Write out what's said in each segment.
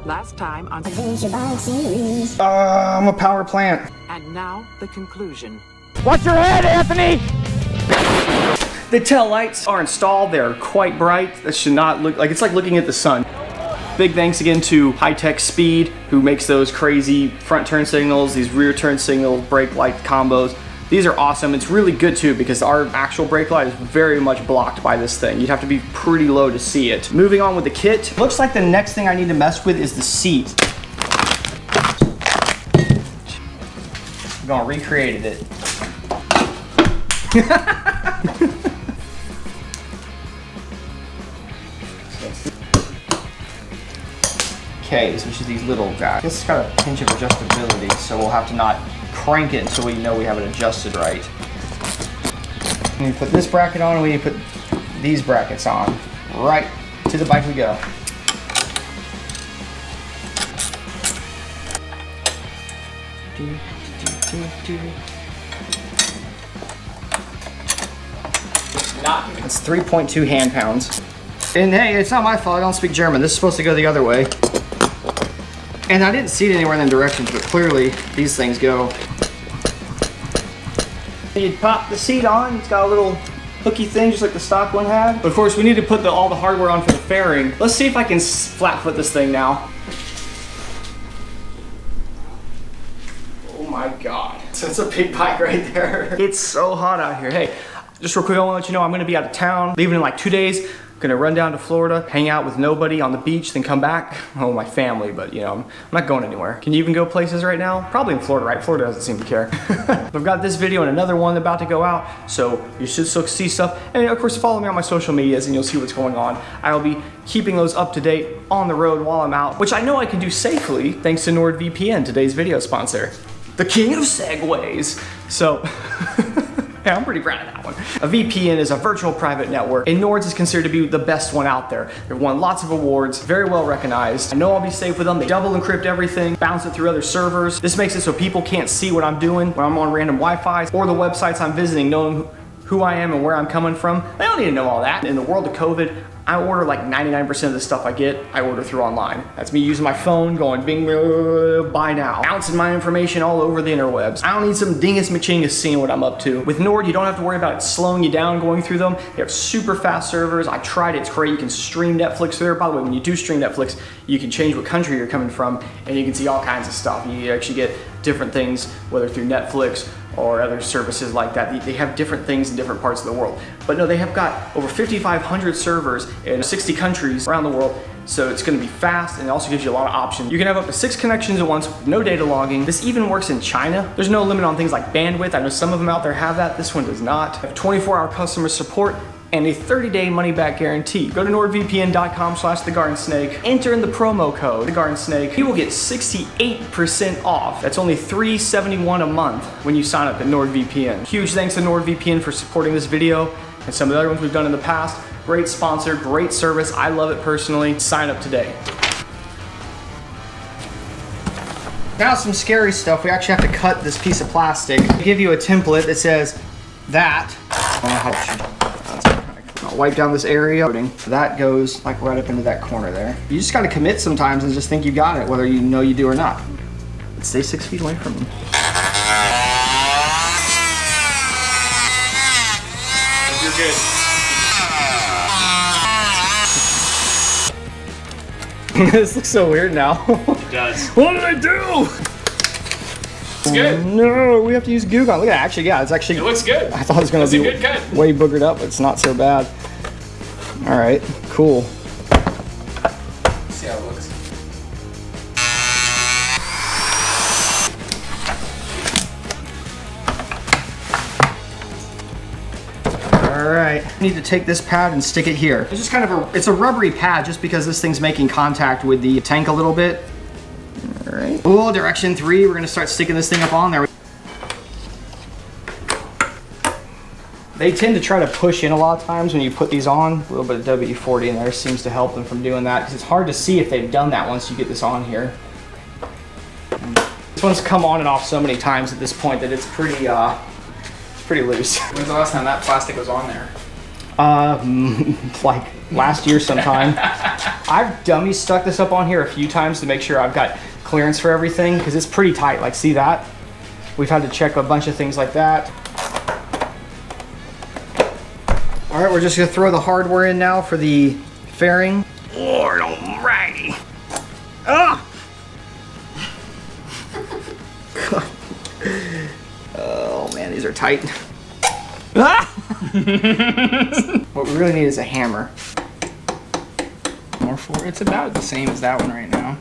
Last time on Adventure Bike Series. I'm a power plant. And now the conclusion. Watch your head, Anthony! The tail lights are installed. They're quite bright. That should not look like, it's like looking at the sun. Big thanks again to High Tech Speed, who makes those crazy front turn signals, these rear turn signals, brake light combos. These are awesome. It's really good too because our actual brake light is very much blocked by this thing. You'd have to be pretty low to see it. Moving on with the kit. Looks like the next thing I need to mess with is the seat. I'm gonna recreated it. Okay, so it's these little guys. This has got a pinch of adjustability, so we'll have to not crank it until we know we have it adjusted right. We need to put this bracket on, and we need to put these brackets on. Right to the bike we go. It's 3.2 hand pounds. And hey, it's not my fault, I don't speak German. This is supposed to go the other way. And I didn't see it anywhere in the directions, but clearly these things go. You pop the seat on, it's got a little hooky thing just like the stock one had. But of course we need to put all the hardware on for the fairing. Let's see if I can flat foot this thing now. Oh my God, so it's a big bike right there. It's so hot out here. Hey, just real quick, I want to let you know I'm going to be out of town, leaving in like 2 days. Gonna run down to Florida, hang out with nobody on the beach, then come back. Oh, my family, but you know, I'm not going anywhere. Can you even go places right now? Probably in Florida, right? Florida doesn't seem to care. I've got this video and another one about to go out, so you should still see stuff. And of course, follow me on my social medias and you'll see what's going on. I'll be keeping those up to date on the road while I'm out, which I know I can do safely thanks to NordVPN, today's video sponsor. The king of segues. So, yeah, I'm pretty proud of that one. A VPN is a virtual private network, and Nords is considered to be the best one out there. They've won lots of awards, very well recognized. I know I'll be safe with them. They double encrypt everything, bounce it through other servers. This makes it so people can't see what I'm doing when I'm on random Wi-Fi or the websites I'm visiting, knowing who I am and where I'm coming from. They don't need to know all that. In the world of COVID, I order like 99% of the stuff I get, I order through online. That's me using my phone, going bing, buy now. Bouncing my information all over the interwebs. I don't need some dingus machingus seeing what I'm up to. With Nord, you don't have to worry about it slowing you down going through them. They have super fast servers. I tried it, it's great. You can stream Netflix there. By the way, when you do stream Netflix, you can change what country you're coming from and you can see all kinds of stuff. You actually get different things, whether through Netflix or other services like that. They have different things in different parts of the world. But no, they have got over 5,500 servers in 60 countries around the world. So it's gonna be fast and it also gives you a lot of options. You can have up to 6 connections at once with no data logging. This even works in China. There's no limit on things like bandwidth. I know some of them out there have that. This one does not. They have 24-hour customer support and a 30-day money-back guarantee. Go to nordvpn.com/thegartensnake, enter in the promo code, thegartensnake. You will get 68% off. That's only $371 a month when you sign up at NordVPN. Huge thanks to NordVPN for supporting this video and some of the other ones we've done in the past. Great sponsor, great service. I love it personally. Sign up today. Now some scary stuff. We actually have to cut this piece of plastic. They give you a template that says that. I'll wipe down this area. That goes like right up into that corner there. You just gotta commit sometimes and just think you got it, whether you know you do or not. But stay 6 feet away from me. You're good. This looks so weird now. It does. What did I do? It's good. No, we have to use Goo Gone. Look at that. Actually, yeah, it's actually. It looks good. I thought it was going to be a good cut. way boogered up, but it's not so bad. All right, cool. Let's see how it looks. All right, I need to take this pad and stick it here. It's just kind of it's a rubbery pad just because this thing's making contact with the tank a little bit. All right. Oh, direction 3. We're gonna start sticking this thing up on there. They tend to try to push in a lot of times when you put these on. A little bit of WD-40 in there seems to help them from doing that because it's hard to see if they've done that once you get this on here. This one's come on and off so many times at this point that it's pretty loose. When's the last time that plastic was on there? Like last year sometime. I've dummy stuck this up on here a few times to make sure I've got clearance for everything because it's pretty tight. Like, see that? We've had to check a bunch of things like that. All right, we're just gonna throw the hardware in now for the fairing. Lord almighty. Ah! Oh man, these are tight. Ah! What we really need is a hammer. More for it's about the same as that one right now.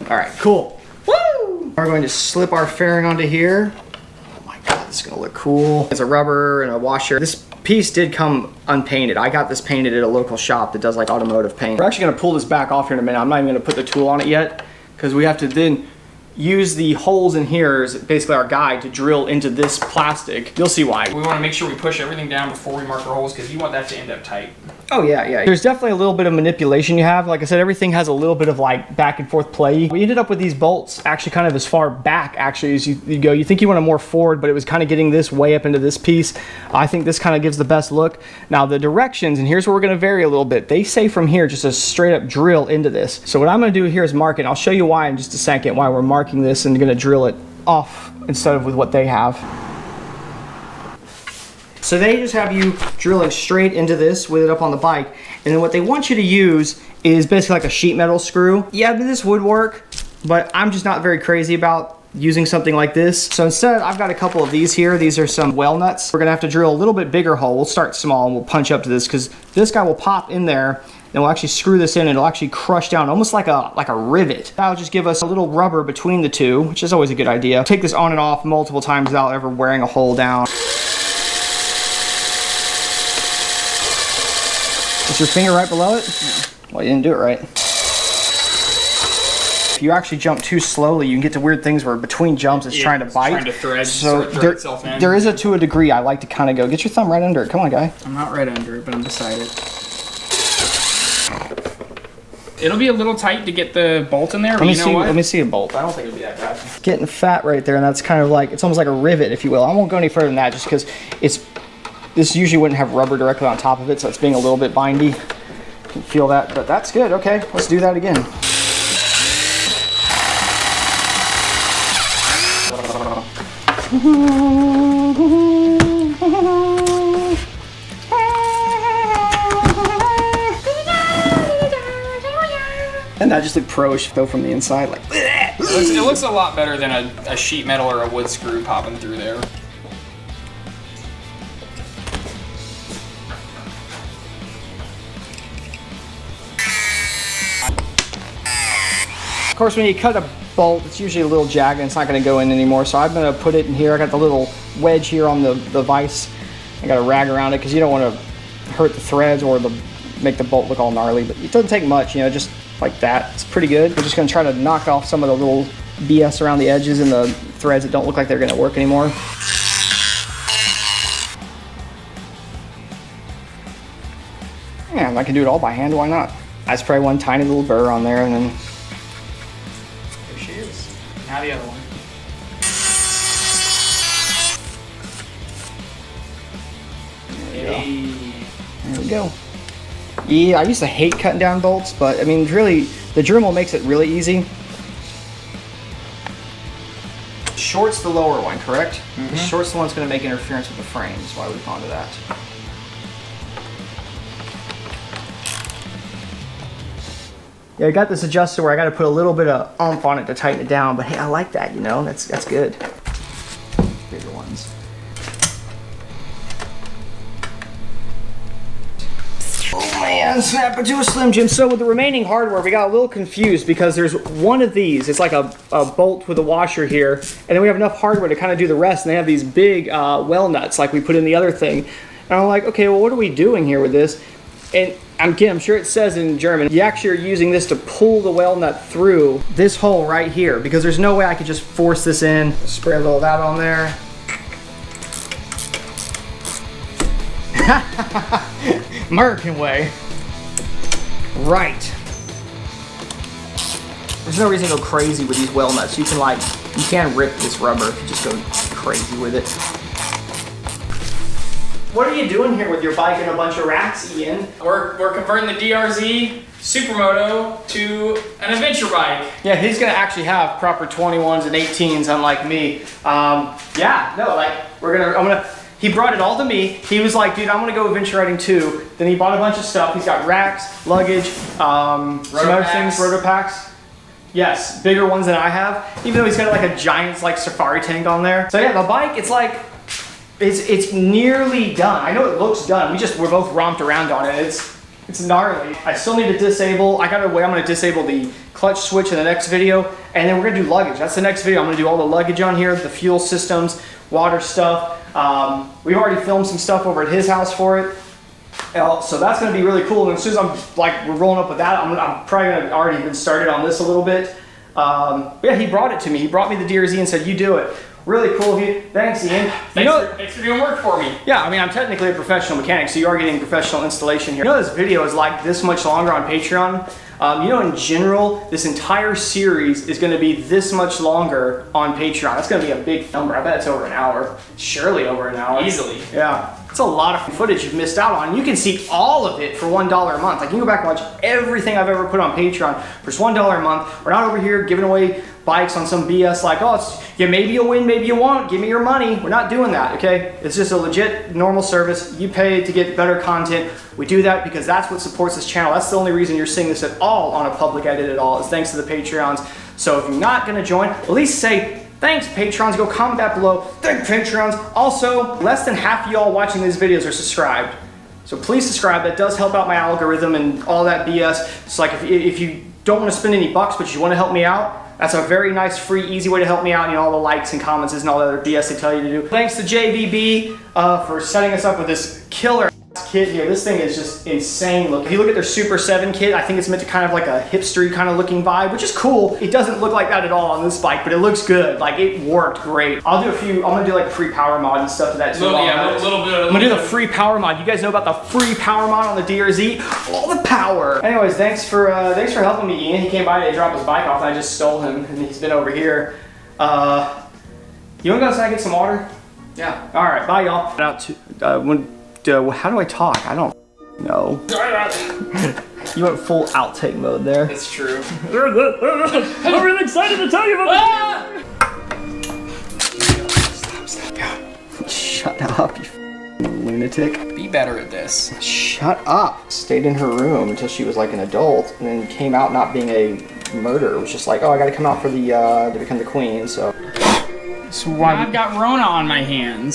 All right, cool. Woo! We're going to slip our fairing onto here. Oh my God, this is gonna look cool. It's a rubber and a washer. This piece did come unpainted. I got this painted at a local shop that does like automotive paint. We're actually gonna pull this back off here in a minute. I'm not even gonna put the tool on it yet because we have to then use the holes in here as basically our guide to drill into this plastic. You'll see why. We want to make sure we push everything down before we mark our holes because you want that to end up tight. Oh yeah, yeah. There's definitely a little bit of manipulation you have. Like I said, everything has a little bit of like back and forth play. We ended up with these bolts actually kind of as far back actually as you go. You think you want them more forward, but it was kind of getting this way up into this piece. I think this kind of gives the best look. Now the directions, and here's where we're gonna vary a little bit. They say from here just a straight up drill into this. So what I'm gonna do here is mark it. I'll show you why in just a second, why we're marking this and gonna drill it off instead of with what they have. So they just have you drilling straight into this with it up on the bike. And then what they want you to use is basically like a sheet metal screw. Yeah, this would work, but I'm just not very crazy about using something like this. So instead, I've got a couple of these here. These are some well nuts. We're gonna have to drill a little bit bigger hole. We'll start small and we'll punch up to this because this guy will pop in there. Then we'll actually screw this in and it'll actually crush down almost like a rivet. That'll just give us a little rubber between the two, which is always a good idea. Take this on and off multiple times without ever wearing a hole down. Is your finger right below it? No. Well, you didn't do it right. If you actually jump too slowly, you can get to weird things where between jumps it's trying to bite. Trying to thread, so thread itself in. There is to a degree I like to kind of go, get your thumb right under it. Come on, guy. I'm not right under it, but I'm beside it. It'll be a little tight to get the bolt in there, but Let me see a bolt. I don't think it'll be that bad. Getting fat right there, and that's kind of like, it's almost like a rivet, if you will. I won't go any further than that just because this usually wouldn't have rubber directly on top of it, so it's being a little bit bindy. You can feel that, but that's good. Okay, let's do that again. And that just looked pro-ish though from the inside, like. It looks a lot better than a sheet metal or a wood screw popping through there. Of course, when you cut a bolt, it's usually a little jagged and it's not going to go in anymore. So I'm going to put it in here. I got the little wedge here on the vise. I got a rag around it because you don't want to hurt the threads or make the bolt look all gnarly. But it doesn't take much, you know, just like that. It's pretty good. We're just going to try to knock off some of the little BS around the edges and the threads that don't look like they're going to work anymore. Yeah, I can do it all by hand. Why not? I spray one tiny little burr on there and then. There she is. Now the other one. There we go. Yeah, I used to hate cutting down bolts, but I mean, really, the Dremel makes it really easy. Short's the lower one, correct? Mm-hmm. Short's the one that's going to make interference with the frame. That's why we've gone to that. Yeah, I got this adjusted where I got to put a little bit of oomph on it to tighten it down, but hey, I like that, you know, that's good. Bigger ones. Oh man, snap it to a Slim Jim. So with the remaining hardware, we got a little confused because there's one of these. It's like a bolt with a washer here, and then we have enough hardware to kind of do the rest, and they have these big well nuts like we put in the other thing. And I'm like, okay, well, what are we doing here with this? And I'm sure it says in German, you actually are using this to pull the well nut through this hole right here because there's no way I could just force this in. Spray a little of that on there. American way. Right. There's no reason to go crazy with these well nuts. You can rip this rubber if you just go crazy with it. What are you doing here with your bike and a bunch of racks, Ian? We're converting the DRZ Supermoto to an adventure bike. Yeah, he's gonna actually have proper 21s and 18s, unlike me. Yeah, no, like he brought it all to me. He was like, dude, I'm gonna go adventure riding too. Then he bought a bunch of stuff. He's got racks, luggage, some other things, roto packs. Yes, bigger ones than I have. Even though he's got like a giant like safari tank on there. So yeah, the bike, it's like, it's nearly done. I know it looks done. We're both romped around on it. It's gnarly. I still need to disable. I'm gonna disable the clutch switch in the next video, and then we're gonna do luggage. That's the next video. I'm gonna do all the luggage on here, the fuel systems, water stuff. We've already filmed some stuff over at his house for it. So that's gonna be really cool. And as soon as we're rolling up with that, I'm probably gonna already been started on this a little bit. Yeah, he brought it to me. He brought me the DRZ and said, you do it. Really cool of you. Thanks, Ian. Thanks for doing work for me. Yeah, I mean, I'm technically a professional mechanic, so you are getting professional installation here. You know, this video is like this much longer on Patreon. You know, in general, this entire series is going to be this much longer on Patreon. That's going to be a big number. I bet it's over an hour. Surely over an hour. Easily. Yeah. It's a lot of footage you've missed out on. You can see all of it for $1 a month. Like, you can go back and watch everything I've ever put on Patreon for just $1 a month. We're not over here giving away bikes on some BS like, oh, yeah, maybe you'll win, maybe you won't. Give me your money. We're not doing that, okay? It's just a legit, normal service. You pay to get better content. We do that because that's what supports this channel. That's the only reason you're seeing this at all on a public edit at all, is thanks to the Patreons. So if you're not gonna join, at least say, thanks, Patrons. Go comment that below. Thank Patrons. Also, less than half of y'all watching these videos are subscribed. So please subscribe. That does help out my algorithm and all that BS. It's like if you don't want to spend any bucks, but you want to help me out, that's a very nice, free, easy way to help me out. You know, all the likes and comments and all the other BS they tell you to do. Thanks to JvB for setting us up with this killer kit here. This thing is just insane looking. If you look at their Super 7 kit, I think it's meant to kind of like a hipstery kind of looking vibe, which is cool. It doesn't look like that at all on this bike, but it looks good. Like, it worked great. I'm gonna do like free power mod and stuff to that too. I'm gonna do the free power mod. You guys know about the free power mod on the DRZ? All the power. Anyways, thanks for helping me, Ian. He came by to drop his bike off and I just stole him and he's been over here. You wanna go outside and get some water? Yeah. All right, bye y'all. How do I talk? I don't know. You went full outtake mode there. That's true. I'm really excited to tell you about Stop. Shut up, you lunatic. Be better at this. Shut up. Stayed in her room until she was like an adult and then came out not being a murderer. It was just like, oh, I gotta come out for to become the queen, so. So I've got Rona on my hands.